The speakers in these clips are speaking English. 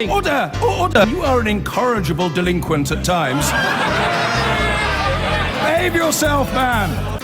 Order! Order! You are an incorrigible delinquent at times. Behave yourself, man!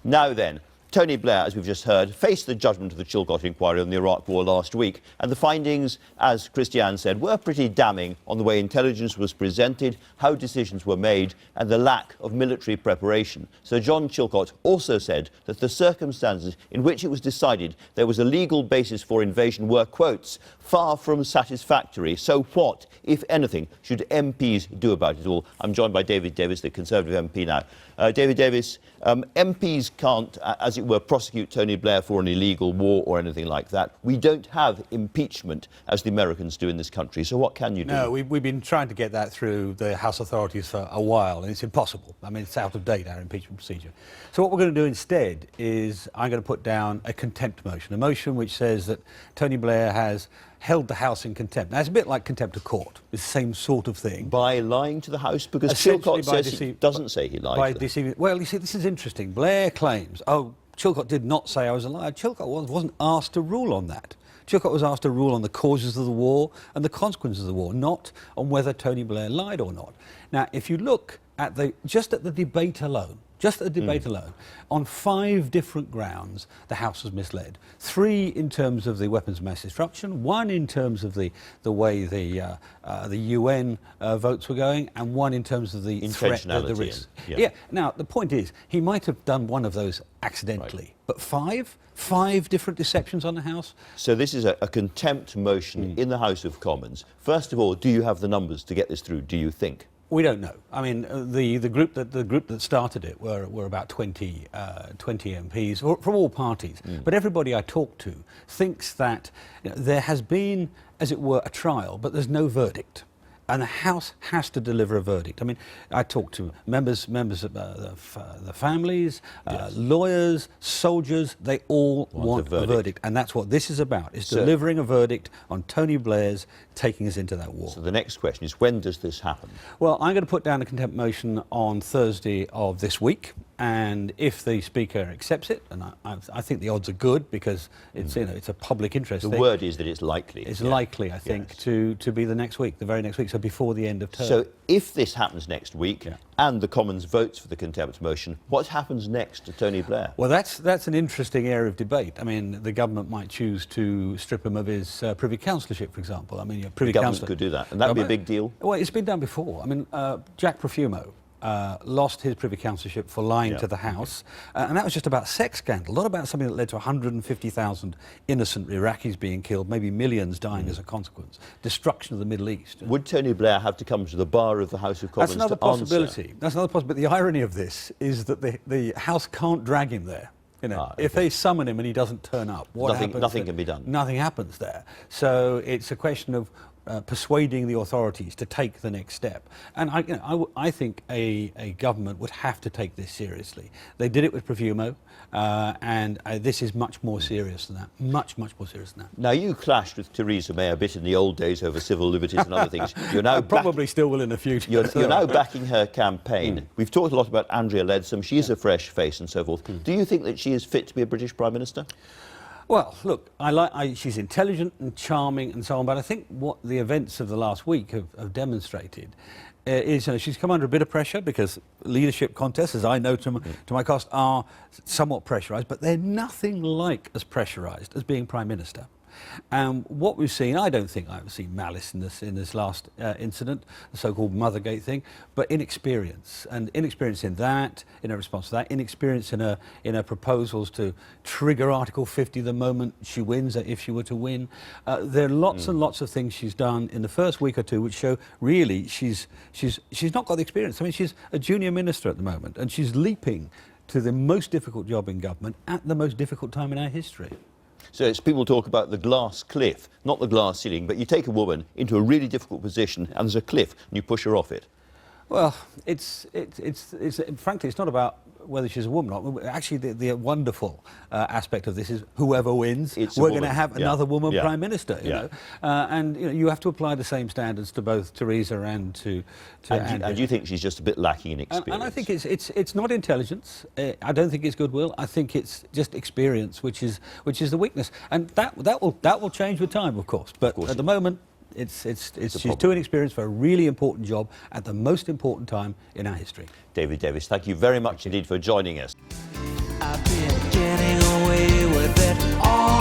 Now then, Tony Blair, as we've just heard, faced the judgment of the Chilcot inquiry on the Iraq War last week, and the findings, as Christiane said, were pretty damning on the way intelligence was presented, how decisions were made, and the lack of military preparation. Sir John Chilcot also said that the circumstances in which it was decided there was a legal basis for invasion were, quotes, far from satisfactory. So what, if anything, should MPs do about it all? I'm joined by David Davis, the Conservative MP now. David Davis, MPs can't, as it were, prosecute Tony Blair for an illegal war or anything like that. We don't have impeachment as the Americans do in this country. So what can you do? No, we've been trying to get that through the House authorities for a while, and it's impossible. I mean, it's out of date, our impeachment procedure. So what we're going to do instead is I'm going to put down a contempt motion, a motion which says that Tony Blair has held the House in contempt. Now, it's a bit like contempt of court. It's the same sort of thing. By lying to the House? Because Chilcot says he doesn't say he lied. By deceiving. Well, you see, this is interesting. Blair claims, oh, Chilcot did not say I was a liar. Chilcot wasn't asked to rule on that. Chilcot was asked to rule on the causes of the war and the consequences of the war, not on whether Tony Blair lied or not. Now, if you look at just at the debate alone, on 5 different grounds, the House was misled. 3 in terms of the weapons of mass destruction, 1 in terms of the way the UN votes were going, and 1 in terms of the threat, the risk. Yeah. Now, the point is, he might have done one of those accidentally, but 5 different deceptions on the House. So this is a contempt motion in the House of Commons. First of all, do you have the numbers to get this through, do you think? We don't know. I mean, the group that started it were about 20 MPs from all parties. But everybody I talked to thinks that there has been, as it were, a trial, but there's no verdict. And the House has to deliver a verdict. I mean, I talked to members of the families, lawyers, soldiers. They all want a verdict. And that's what this is about, is delivering a verdict on Tony Blair's taking us into that war. So the next question is, when does this happen? Well, I'm going to put down a contempt motion on Thursday of this week. And if the Speaker accepts it, and I think the odds are good because it's it's a public interest thing. The word is that it's likely. It's likely, I think, to be the next week, the very next week, so before the end of term. So if this happens next week and the Commons votes for the contempt motion, what happens next to Tony Blair? Well, that's an interesting area of debate. I mean, the government might choose to strip him of his Privy Councillorship, for example. I mean, the government could do that, and that would be a big deal. Well, it's been done before. I mean, Jack Profumo lost his Privy Councillorship for lying to the House, and that was just about sex scandal, not about something that led to 150,000 innocent Iraqis being killed, maybe millions dying as a consequence, destruction of the Middle East. Would Tony Blair have to come to the bar of the House of Commons? That's another possibility. That's another possibility. The irony of this is that the House can't drag him there. If they summon him and he doesn't turn up, what happens? Nothing can be done. Nothing happens there. So it's a question of persuading the authorities to take the next step. And I think a government would have to take this seriously. They did it with Profumo, and this is much more serious than that. Much more serious than that. Now, you clashed with Theresa May a bit in the old days over civil liberties and other things. You're now probably still will in the future. You're now backing her campaign. We've talked a lot about Andrea Leadsom. She's a fresh face and so forth. Do you think that she is fit to be a British Prime Minister? Well, look, she's intelligent and charming and so on, but I think what the events of the last week have demonstrated is she's come under a bit of pressure because leadership contests, as I know to my cost, are somewhat pressurised, but they're nothing like as pressurised as being Prime Minister. And what we've seen, I don't think I've seen malice in this last incident, the so-called Mothergate thing, but inexperience. And inexperience in that, in her response to that, inexperience in her proposals to trigger Article 50 the moment she wins, if she were to win. There are lots and lots of things she's done in the first week or two which show really she's not got the experience. I mean, she's a junior minister at the moment, and she's leaping to the most difficult job in government at the most difficult time in our history. So it's people talk about the glass cliff, not the glass ceiling, but you take a woman into a really difficult position and there's a cliff and you push her off it. Well, frankly, it's not about whether she's a woman or not. Actually, the wonderful aspect of this is whoever wins, we're going to have another woman Prime Minister. You know? And you have to apply the same standards to both Theresa and to Andy. And you think she's just a bit lacking in experience? And I think it's not intelligence. I don't think it's goodwill. I think it's just experience, which is the weakness. And that will change with time, of course. But at the moment, she's too inexperienced for a really important job at the most important time in our history. David Davis, thank you very much indeed for joining us. I've been getting away with it all